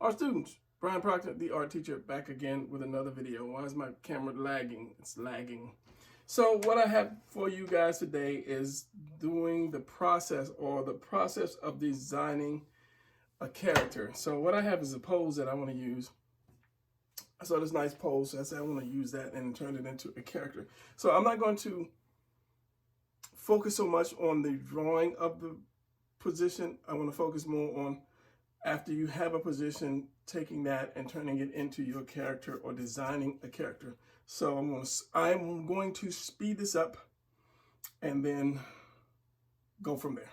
Our students, Brian Proctor, the art teacher, back again with another video. Why is my camera lagging? It's lagging. So what I have for you guys today is doing the process of designing a character. So what I have is a pose that I want to use. I saw this nice pose, so I said I want to use that and turn it into a character. So I'm not going to focus so much on the drawing of the position. I want to focus more on, after you have a position, taking that and turning it into your character or designing a character. So I'm going to speed this up and then go from there.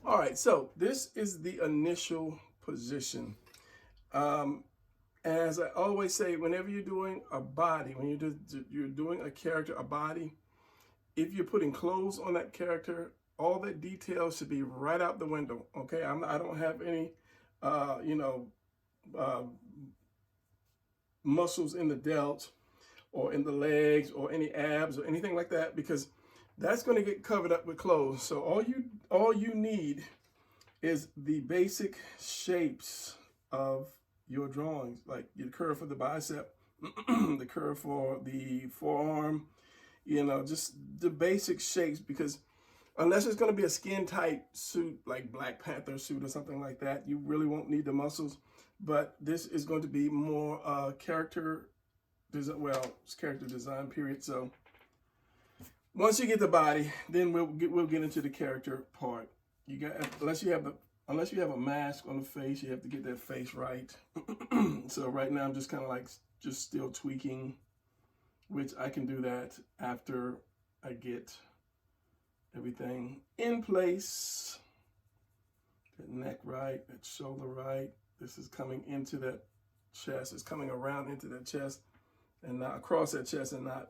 All right, so this is the initial position. Um, as I always say, whenever you're doing a body, when you're doing a character, a body, if you're putting clothes on that character, all that detail should be right out the window. Okay, I don't have any, you know, uh, muscles in the delt or in the legs or any abs or anything like that, because that's going to get covered up with clothes. So all you need is the basic shapes of your drawings, like your curve for the bicep, the curve for the forearm, you know, just the basic shapes, because unless it's going to be a skin tight suit like Black Panther suit or something like that, you really won't need the muscles. But this is going to be more character design, well, it's character design period. So once you get the body, then we'll get into the character part. You got, unless you have a mask on the face, you have to get that face right. So right now I'm just kind of like just still tweaking, which I can do that after I get everything in place. That neck right, that shoulder right. This is coming into that chest. It's coming around into that chest and not across that chest and not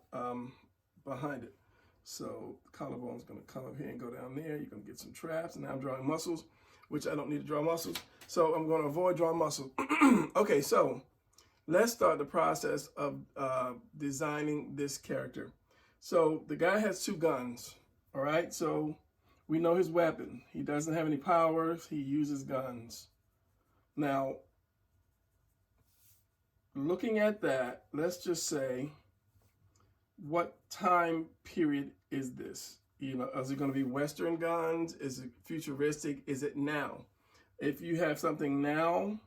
behind it. So the collarbone is going to come up here and go down there. You're going to get some traps. And now I'm drawing muscles, which I don't need to draw muscles. So I'm going to avoid drawing muscles. Okay, so let's start the process of designing this character. So the guy has two guns, all right? So we know his weapon. He doesn't have any powers. He uses guns. Now, looking at that, let's just say, what time period is this? You know, is it going to be Western guns? Is it futuristic? Is it now? If you have something now,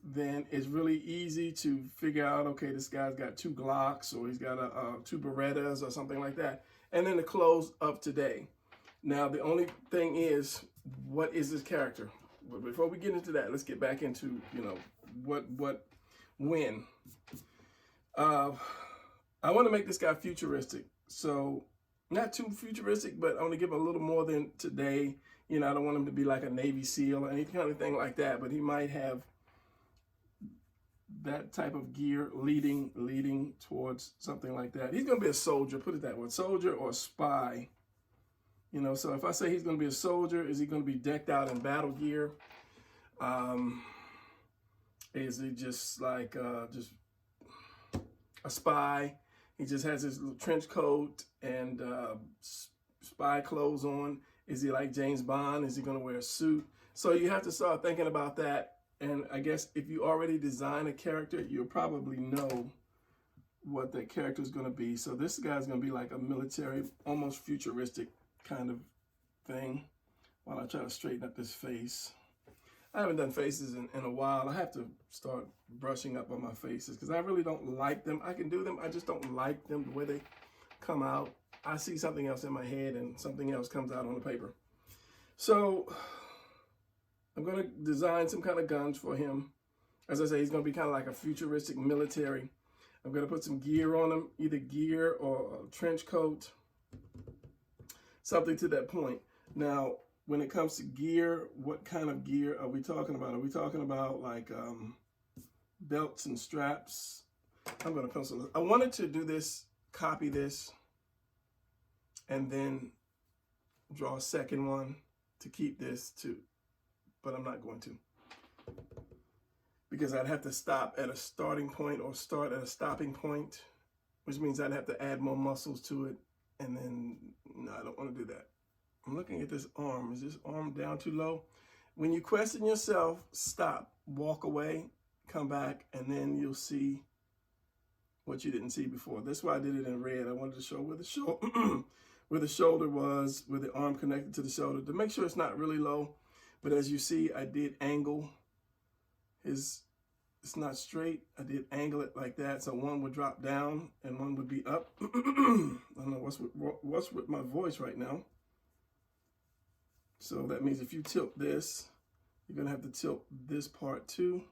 then it's really easy to figure out, okay, this guy's got two Glocks or he's got two Berettas or something like that. And then the clothes of today. Now, the only thing is, what is his character? But before we get into that, let's get back into, you know, what win. I want to make this guy futuristic. So not too futuristic, but I want to give him a little more than today. You know, I don't want him to be like a Navy SEAL or any kind of thing like that, but he might have that type of gear leading towards something like that. He's going to be a soldier, put it that way, soldier or spy. You know, so if I say he's going to be a soldier, is he going to be decked out in battle gear? Is he just like just a spy? He just has his little trench coat and spy clothes on. Is he like James Bond? Is he going to wear a suit? So you have to start thinking about that. And I guess if you already design a character, you'll probably know what that character is going to be. So this guy's going to be like a military, almost futuristic kind of thing, while I try to straighten up his face. I haven't done faces in a while. I have to start brushing up on my faces because I really don't like them. I can do them, I just don't like them the way they come out. I see something else in my head and something else comes out on the paper. So I'm going to design some kind of guns for him. As I say, he's going to be kind of like a futuristic military. I'm going to put some gear on him, either gear or a trench coat, something to that point. Now, when it comes to gear, what kind of gear are we talking about? Are we talking about like belts and straps? I'm going to pencil. I wanted to do this, copy this, and then draw a second one to keep this too. But I'm not going to, because I'd have to stop at a starting point or start at a stopping point, which means I'd have to add more muscles to it. And then, no, I don't want to do that. I'm looking at this arm. Is this arm down too low? When you question yourself, stop, walk away, come back, and then you'll see what you didn't see before. That's why I did it in red. I wanted to show where the shoulder was, where the arm connected to the shoulder, to make sure it's not really low. But as you see, I did angle it's not straight. I did angle it like that, so one would drop down and one would be up. I don't know what's with my voice right now. So that means if you tilt this, you're gonna have to tilt this part too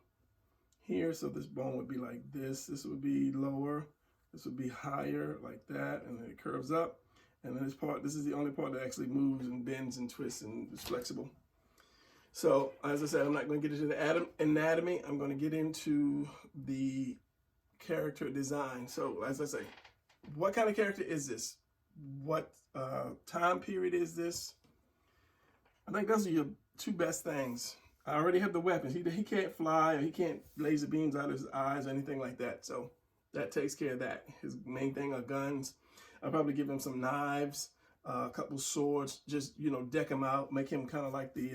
here. So this bone would be like this. This would be lower. This would be higher like that, and then it curves up. And then this is the only part that actually moves and bends and twists and is flexible. So, as I said, I'm not going to get into the anatomy. I'm going to get into the character design. So, as I say, what kind of character is this? What time period is this? I think those are your two best things. I already have the weapons. He can't fly, or he can't laser beams out of his eyes or anything like that. So, that takes care of that. His main thing are guns. I'll probably give him some knives, a couple swords, just, you know, deck him out, make him kind of like the...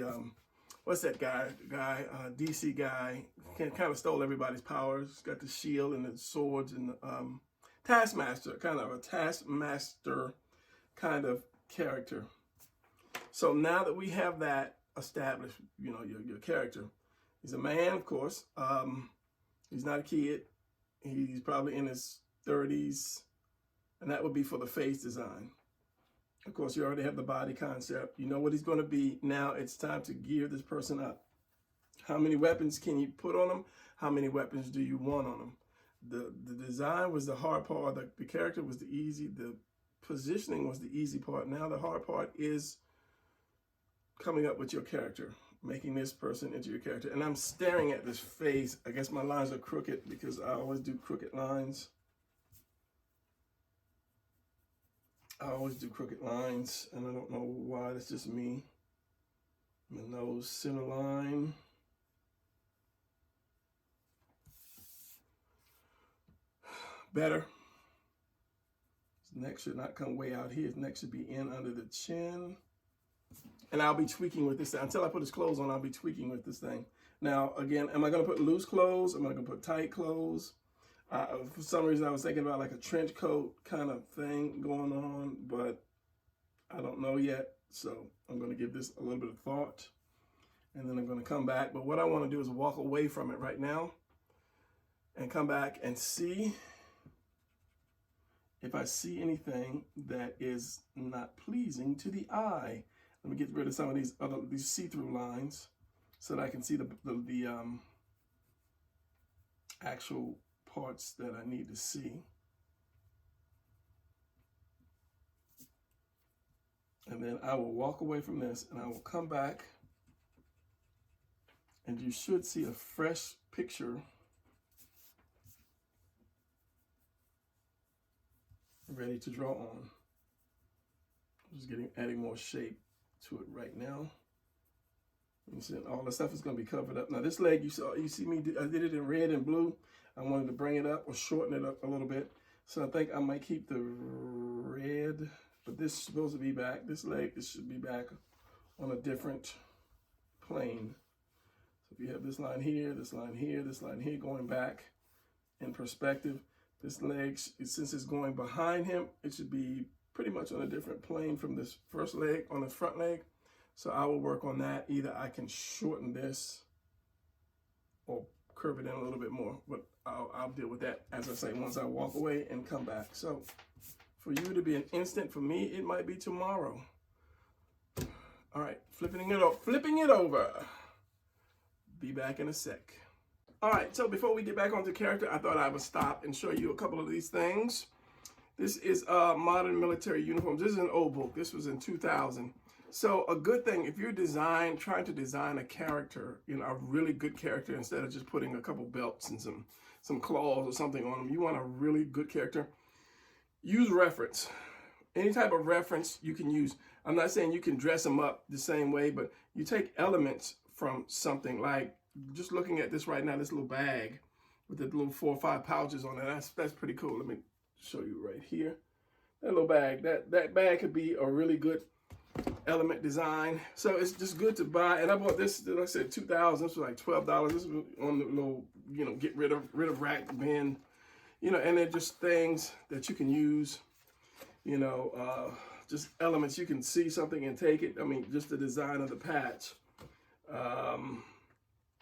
what's that guy? DC guy, kind of stole everybody's powers. Got the shield and the swords and the Taskmaster, kind of a Taskmaster kind of character. So now that we have that established, you know, your character, he's a man, of course. He's not a kid. He's probably in his 30s, and that would be for the face design. Of course, you already have the body concept. You know what he's going to be. Now it's time to gear this person up. How many weapons can you put on him? How many weapons do you want on him? The design was the hard part. The character was the easy. The positioning was the easy part. Now the hard part is coming up with your character, making this person into your character. And I'm staring at this face. I guess my lines are crooked because I always do crooked lines. I always do crooked lines, and I don't know why. That's just me. My nose, center line. Better. His neck should not come way out here. His neck should be in under the chin. And I'll be tweaking with this thing. Until I put his clothes on, I'll be tweaking with this thing. Now, again, am I going to put loose clothes? Am I going to put tight clothes? For some reason, I was thinking about like a trench coat kind of thing going on, but I don't know yet. So I'm going to give this a little bit of thought, and then I'm going to come back. But what I want to do is walk away from it right now and come back and see if I see anything that is not pleasing to the eye. Let me get rid of some of these see-through lines so that I can see actual parts that I need to see. And then I will walk away from this and I will come back and you should see a fresh picture ready to draw on. I'm just adding more shape to it right now. You see, all the stuff is going to be covered up. Now this leg, you see me, I did it in red and blue. I wanted to bring it up or shorten it up a little bit. So I think I might keep the red, but this is supposed to be back. This leg, this should be back on a different plane. So if you have this line here, this line here, this line here going back in perspective, this leg, since it's going behind him, it should be pretty much on a different plane from this first leg on the front leg. So I will work on that. Either I can shorten this or curve it in a little bit more, but I'll deal with that, as I say, once I walk away and come back. So for you to be an instant, for me, it might be tomorrow. All right, flipping it over. Be back in a sec. All right, so before we get back onto character, I thought I would stop and show you a couple of these things. This is Modern Military Uniforms. This is an old book. This was in 2000. So a good thing, if you're trying to design a character, you know, a really good character, instead of just putting a couple belts and some claws or something on them, you want a really good character, use reference. Any type of reference you can use. I'm not saying you can dress them up the same way, but you take elements from something, like just looking at this right now, this little bag with the little 4 or 5 pouches on it. That's pretty cool. Let me show you right here. That little bag, that bag could be a really good element design. So it's just good to buy. And I bought this, like I said, 2000. This was like $12. This was on the little, you know, get rid of rack bin, you know, and they're just things that you can use, you know, just elements. You can see something and take it. I mean, just the design of the patch,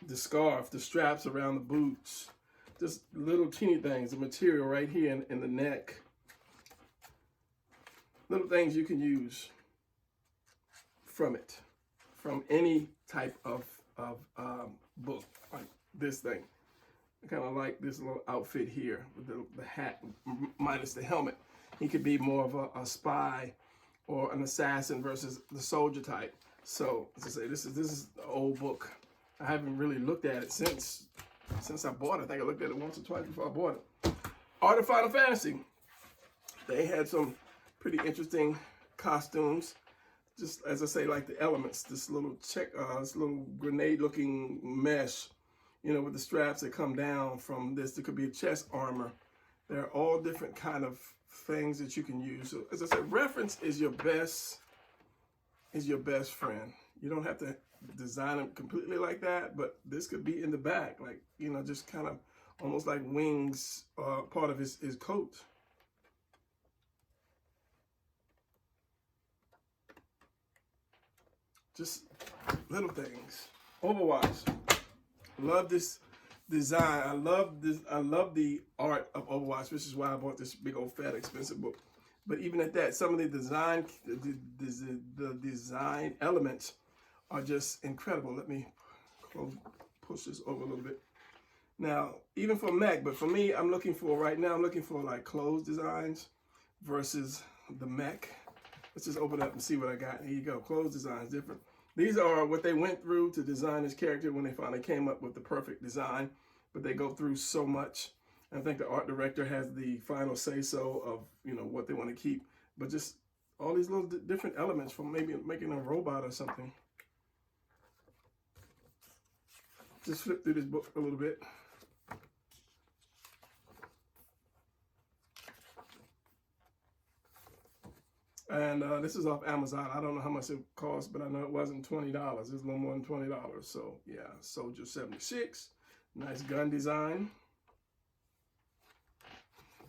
the scarf, the straps around the boots, just little teeny things, the material right here in the neck, little things you can use from it, from any type of book, like this thing. I kind of like this little outfit here with the hat minus the helmet. He could be more of a spy or an assassin versus the soldier type. So as I say, this is the old book. I haven't really looked at it since I bought it. I think I looked at it once or twice before I bought it. Art of Final Fantasy. They had some pretty interesting costumes. Just as I say, like the elements, this little grenade-looking mesh, you know, with the straps that come down from this. There could be a chest armor. There are all different kind of things that you can use. So as I said, reference is your best friend. You don't have to design them completely like that, but this could be in the back, like, you know, just kind of almost like wings, part of his coat. Just little things. Overwatch. Love this design. I love the art of Overwatch, which is why I bought this big old fat expensive book. But even at that, some of the design elements are just incredible. Let me push this over a little bit. Now, even for mech, but for me, I'm looking for like clothes designs versus the mech. Let's just open it up and see what I got. Here you go. Clothes designs, different. These are what they went through to design this character when they finally came up with the perfect design. But they go through so much. I think the art director has the final say-so of, you know, what they want to keep. But just all these little different elements from maybe making a robot or something. Just flip through this book a little bit. And this is off Amazon. I don't know how much it cost, but I know it wasn't $20. It was a little more than $20. So yeah, Soldier 76. Nice gun design.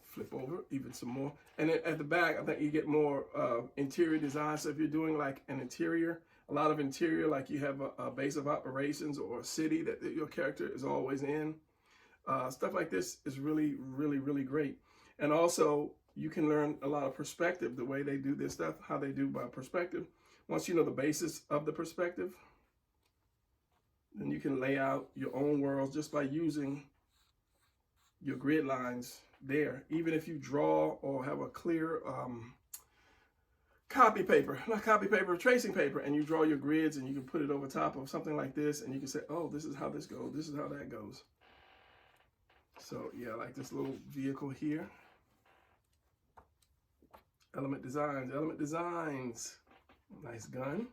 Flip over, even some more. And then at the back, I think you get more interior design. So if you're doing like an interior, a lot of interior, like you have a base of operations or a city that your character is always in. Stuff like this is really, really, really great. And also, you can learn a lot of perspective, the way they do this stuff, how they do by perspective. Once you know the basis of the perspective, then you can lay out your own worlds just by using your grid lines there. Even if you draw or have a clear copy paper, not copy paper, tracing paper, and you draw your grids and you can put it over top of something like this and you can say, oh, this is how this goes, this is how that goes. So yeah, like this little vehicle here. Element Designs, Element Designs. Nice gun.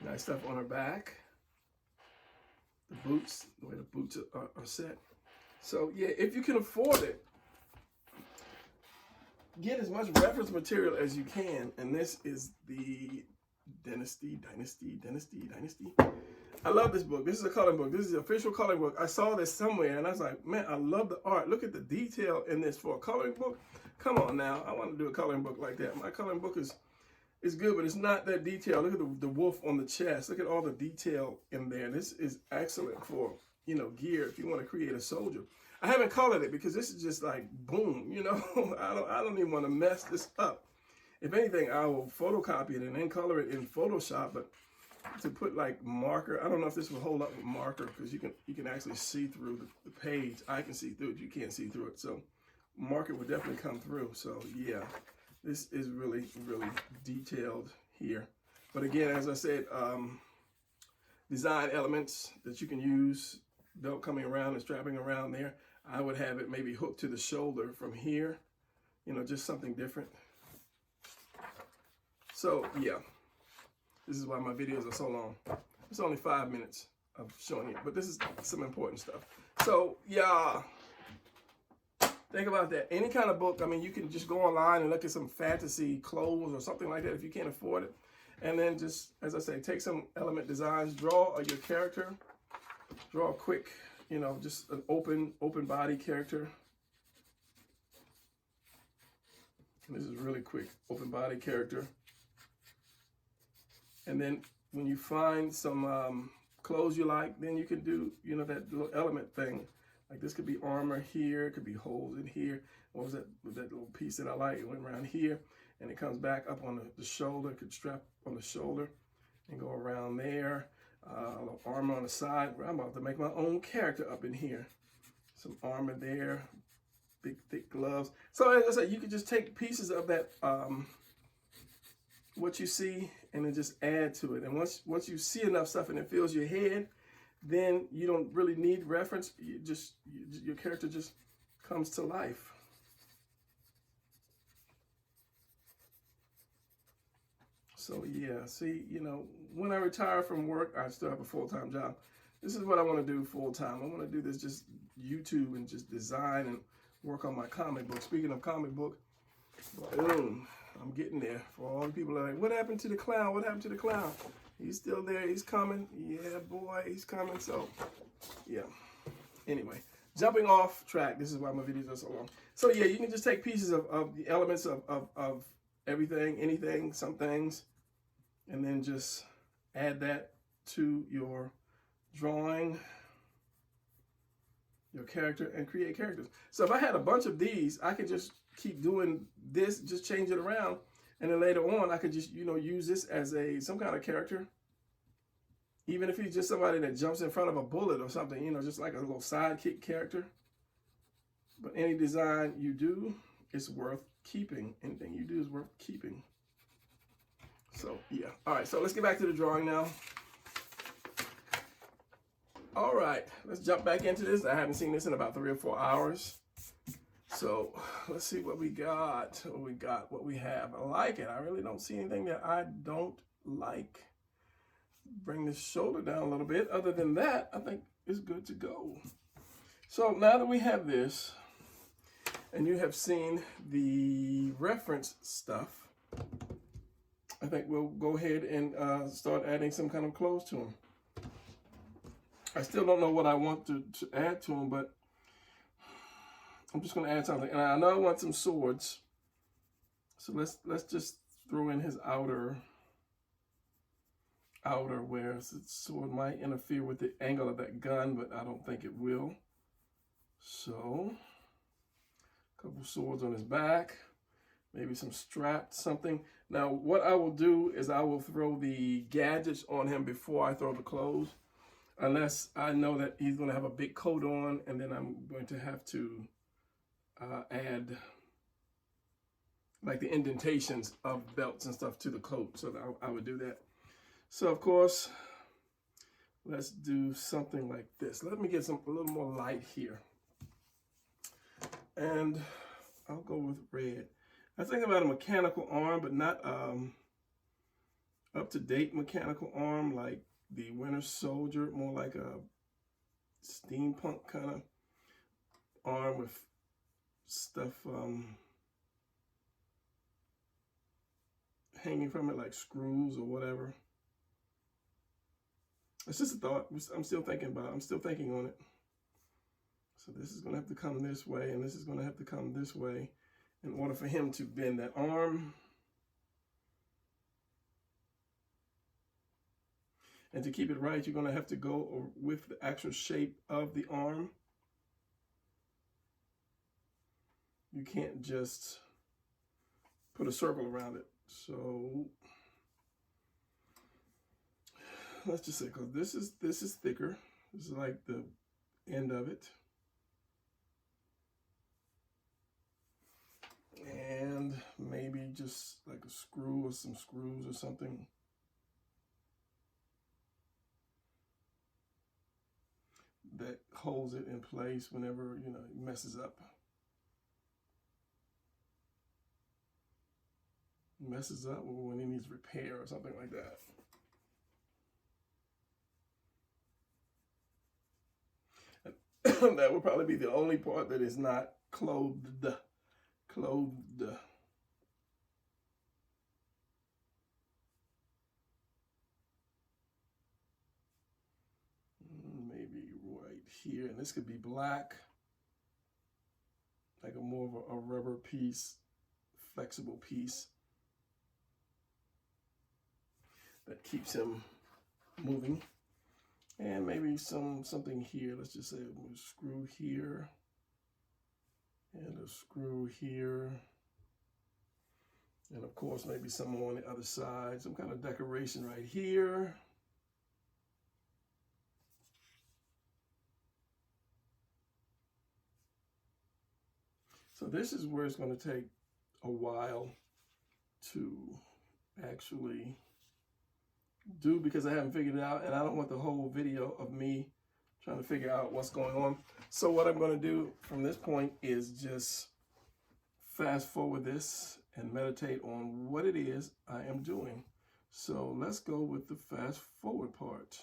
Nice stuff on her back. The boots, the way the boots are set. So yeah, if you can afford it, get as much reference material as you can. And this is the Dynasty. I love this book. This is a coloring book. This is the official coloring book. I saw this somewhere and I was like, man, I love the art. Look at the detail in this for a coloring book. Come on now. I want to do a coloring book like that. My coloring book is good, but it's not that detailed. Look at the wolf on the chest. Look at all the detail in there. This is excellent for, you know, gear if you want to create a soldier. I haven't colored it because this is just like boom, you know. I don't even want to mess this up. If anything, I will photocopy it and then color it in Photoshop, but to put like marker, I don't know if this will hold up with marker because you can actually see through the page. I can see through it, you can't see through it. So marker would definitely come through. So yeah, this is really, really detailed here. But again, as I said, design elements that you can use, belt coming around and strapping around there. I would have it maybe hooked to the shoulder from here, you know, just something different. So yeah, this is why my videos are so long. It's only 5 minutes of showing it, but this is some important stuff. So yeah, think about that. Any kind of book, I mean, you can just go online and look at some fantasy clothes or something like that if you can't afford it. And then just, as I say, take some Element Designs, draw your character, draw a quick, you know, just an open body character. And this is really quick, open body character. And then when you find some clothes you like, then you can do, you know, that little element thing. Like this could be armor here, it could be holes in here. What was that little piece that I like? It went around here and it comes back up on the shoulder. It could strap on the shoulder and go around there. A little armor on the side. I'm about to make my own character up in here. Some armor there, big thick gloves. So as I said, you could just take pieces of that, what you see, and then just add to it. And once you see enough stuff and it fills your head, then you don't really need reference. Your character just comes to life. So yeah, see, you know, when I retire from work, I still have a full-time job. This is what I want to do full-time. I want to do this just YouTube and just design and work on my comic book. Speaking of comic book, boom, I'm getting there. For all the people that are like, what happened to the clown? What happened to the clown? He's still there. He's coming. Yeah, boy, he's coming. So, yeah. Anyway, jumping off track. This is why my videos are so long. So, yeah, you can just take pieces of the elements of everything, anything, some things, and then just add that to your drawing, your character, and create characters. So if I had a bunch of these, I could just keep doing this, just change it around. And then later on, I could just, you know, use this as some kind of character. Even if he's just somebody that jumps in front of a bullet or something, you know, just like a little sidekick character. But any design you do is worth keeping. Anything you do is worth keeping. So, yeah. All right, so let's get back to the drawing now. All right, let's jump back into this. I haven't seen this in about 3 or 4 hours. So let's see what we got, what we have. I like it. I really don't see anything that I don't like. Bring the shoulder down a little bit. Other than that, I think it's good to go. So now that we have this, and you have seen the reference stuff, I think we'll go ahead and start adding some kind of clothes to them. I still don't know what I want to add to them, but I'm just going to add something. And I know I want some swords. So let's just throw in his outer where the sword might interfere with the angle of that gun, but I don't think it will. So, a couple swords on his back, maybe some strapped something. Now, what I will do is I will throw the gadgets on him before I throw the clothes. unless I know that he's going to have a big coat on, and then I'm going to have to add like the indentations of belts and stuff to the coat. So that I would do that. So of course, let's do something like this. Let me get a little more light here. And I'll go with red. I think about a mechanical arm, but not up-to-date mechanical arm like the Winter Soldier, more like a steampunk kind of arm with stuff hanging from it like screws or whatever. It's just a thought. I'm still thinking about it. I'm still thinking on it. So this is going to have to come this way, and this is going to have to come this way in order for him to bend that arm. And to keep it right, you're going to have to go with the actual shape of the arm. You can't just put a circle around it. So let's just say, because this is thicker. This is like the end of it. And maybe just like a screw or some screws or something. That holds it in place whenever, you know, it messes up. Messes up when it needs repair or something like that. And that would probably be the only part that is not clothed. Maybe right here, and this could be black, like more of a rubber piece, flexible piece that keeps him moving. And maybe something here. Let's just say a screw here and a screw here, and of course maybe some on the other side, some kind of decoration right here. So this is where it's going to take a while to actually do, because I haven't figured it out, and I don't want the whole video of me trying to figure out what's going on. So what I'm going to do from this point is just fast forward this and meditate on what it is I am doing. So let's go with the fast forward part.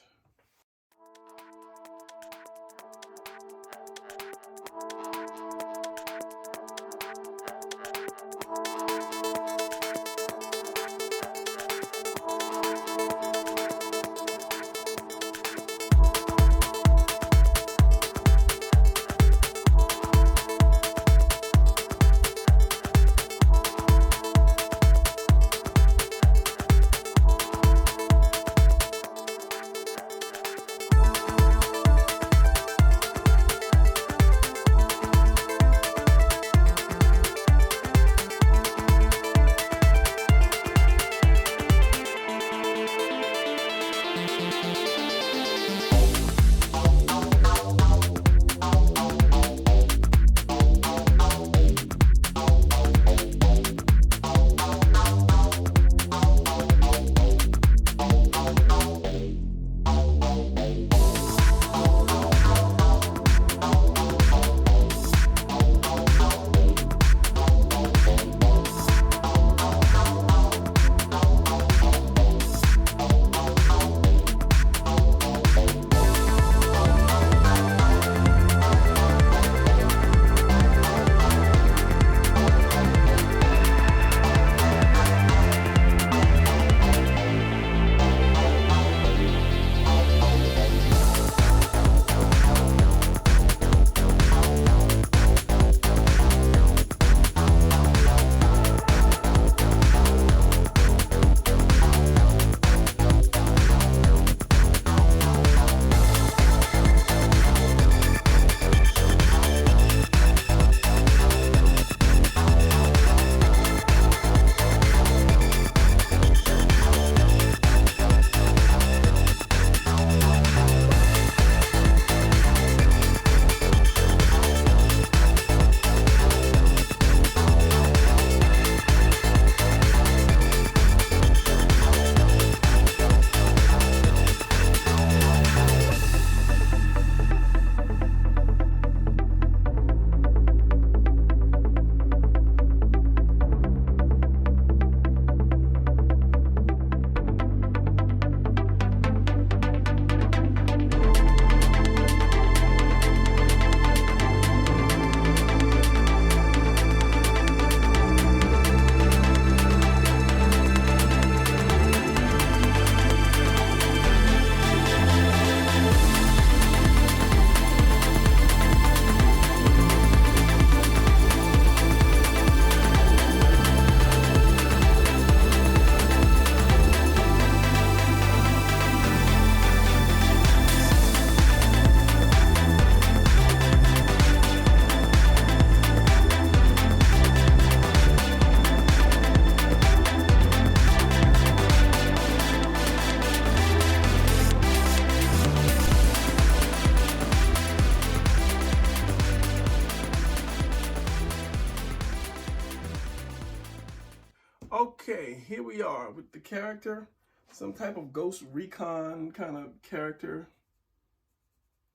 Okay, here we are with the character, some type of Ghost Recon kind of character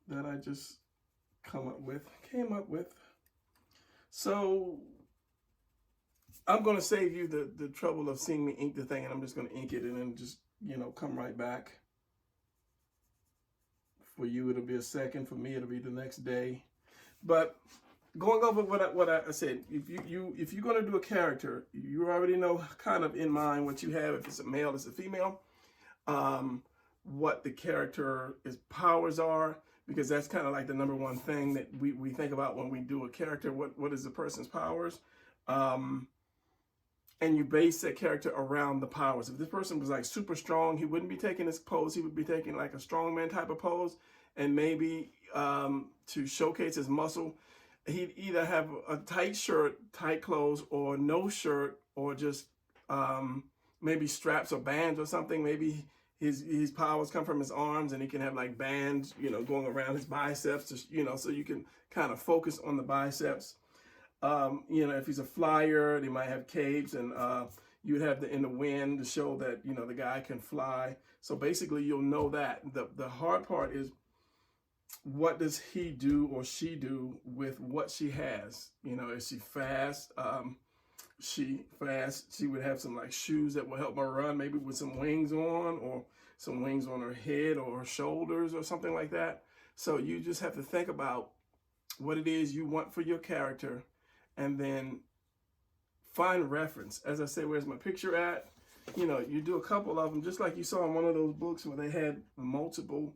that I just came up with. So I'm going to save you the trouble of seeing me ink the thing, and I'm just going to ink it and then just, you know, come right back. For you, it'll be a second. For me, it'll be the next day. But going over what I said, if you're going to do a character, you already know kind of in mind what you have. If it's a male, it's a female. What the character's powers are, because that's kind of like the number one thing that we think about when we do a character. What is the person's powers? And you base that character around the powers. If this person was like super strong, he wouldn't be taking this pose. He would be taking like a strongman type of pose, and maybe to showcase his muscle, he'd either have a tight shirt, tight clothes, or no shirt, or just maybe straps or bands or something. Maybe his powers come from his arms, and he can have like bands, you know, going around his biceps, to, you know, so you can kind of focus on the biceps. You know, if he's a flyer, they might have capes, and you'd have in the wind to show that, you know, the guy can fly. So basically, you'll know that. The hard part is, what does he do or she do with what she has? You know, is she fast? She would have some like shoes that will help her run, maybe with some wings on, or some wings on her head or her shoulders or something like that. So you just have to think about what it is you want for your character, and then find reference. As I say, where's my picture at? You know, you do a couple of them, just like you saw in one of those books where they had multiple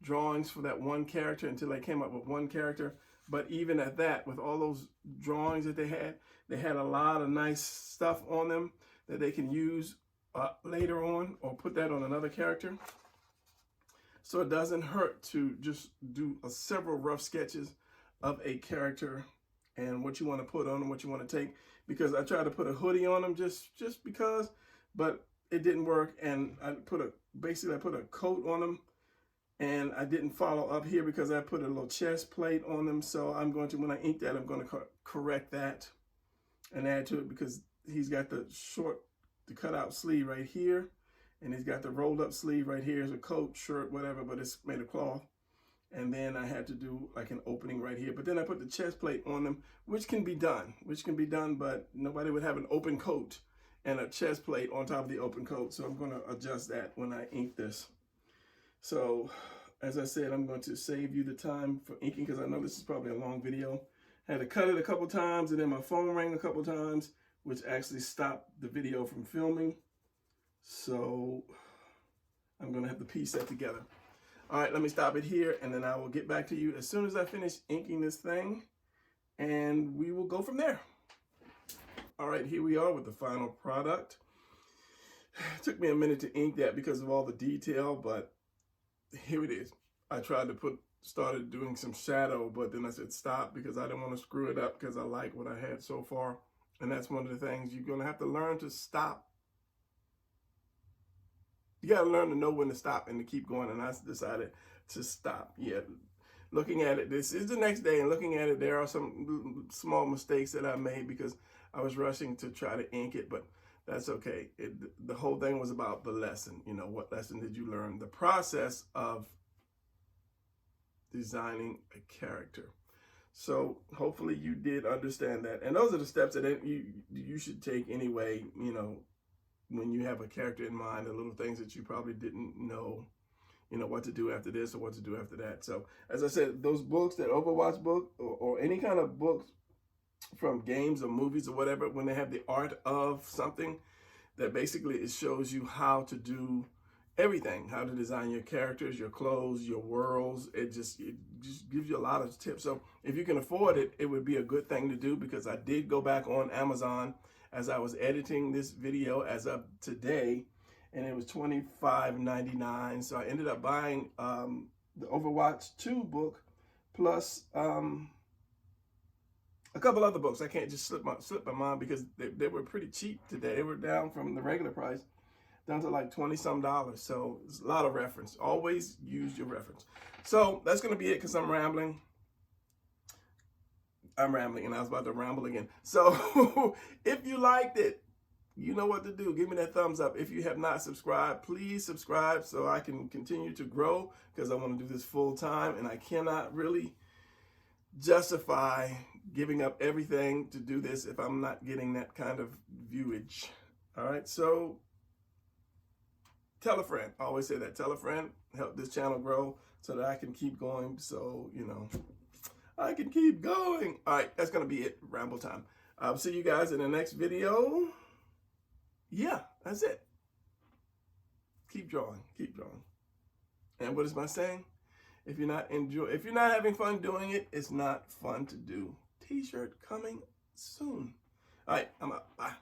drawings for that one character until they came up with one character. But even at that, with all those drawings that they had a lot of nice stuff on them that they can use later on, or put that on another character. So it doesn't hurt to just do several rough sketches of a character and what you want to put on them, what you want to take. Because I tried to put a hoodie on them just because, but it didn't work. And I put a coat on them, and I didn't follow up here because I put a little chest plate on them. So I'm going to, when I ink that, I'm going to correct that and add to it, because he's got the cut out sleeve right here, and he's got the rolled up sleeve right here as a coat, shirt, whatever, but it's made of cloth. And then I had to do like an opening right here. But then I put the chest plate on them, which can be done, but nobody would have an open coat and a chest plate on top of the open coat. So I'm going to adjust that when I ink this. So as I said, I'm going to save you the time for inking, because I know this is probably a long video. I had to cut it a couple times, and then my phone rang a couple times, which actually stopped the video from filming. So I'm going to have to piece that together. All right, let me stop it here, and then I will get back to you as soon as I finish inking this thing, and we will go from there. All right, here we are with the final product. It took me a minute to ink that because of all the detail, but here it is. I tried to started doing some shadow, but then I said stop, because I didn't want to screw it up, because I like what I had so far. And that's one of the things you're going to have to learn to stop. You got to learn to know when to stop and to keep going. And I decided to stop. Yeah, looking at it, this is the next day, and looking at it, there are some small mistakes that I made because I was rushing to try to ink it, but that's okay. The whole thing was about the lesson. You know, what lesson did you learn? The process of designing a character. So hopefully you did understand that. And those are the steps that you should take anyway, you know, when you have a character in mind, the little things that you probably didn't know, you know, what to do after this or what to do after that. So as I said, those books, that Overwatch book, or any kind of books from games or movies or whatever, when they have the art of something, that basically it shows you how to do everything, how to design your characters, your clothes, your worlds. It just gives you a lot of tips. So if you can afford it, it would be a good thing to do, because I did go back on Amazon as I was editing this video as of today, and it was $25.99. So I ended up buying the Overwatch 2 book, plus a couple other books. I can't just slip my mind, because they were pretty cheap today. They were down from the regular price down to like $20-some. So it's a lot of reference. Always use your reference. So that's going to be it, because I'm rambling. And I was about to ramble again. So if you liked it, you know what to do. Give me that thumbs up. If you have not subscribed, please subscribe so I can continue to grow, because I want to do this full time and I cannot really justify giving up everything to do this if I'm not getting that kind of viewage. All right, so tell a friend. I always say that. Tell a friend. Help this channel grow so that I can keep going. So, you know, I can keep going. All right, that's going to be it. Ramble time. I'll see you guys in the next video. Yeah, that's it. Keep drawing. Keep drawing. And what is my saying? If you're not having fun doing it, it's not fun to do. T-shirt coming soon. All right, I'm out. Bye.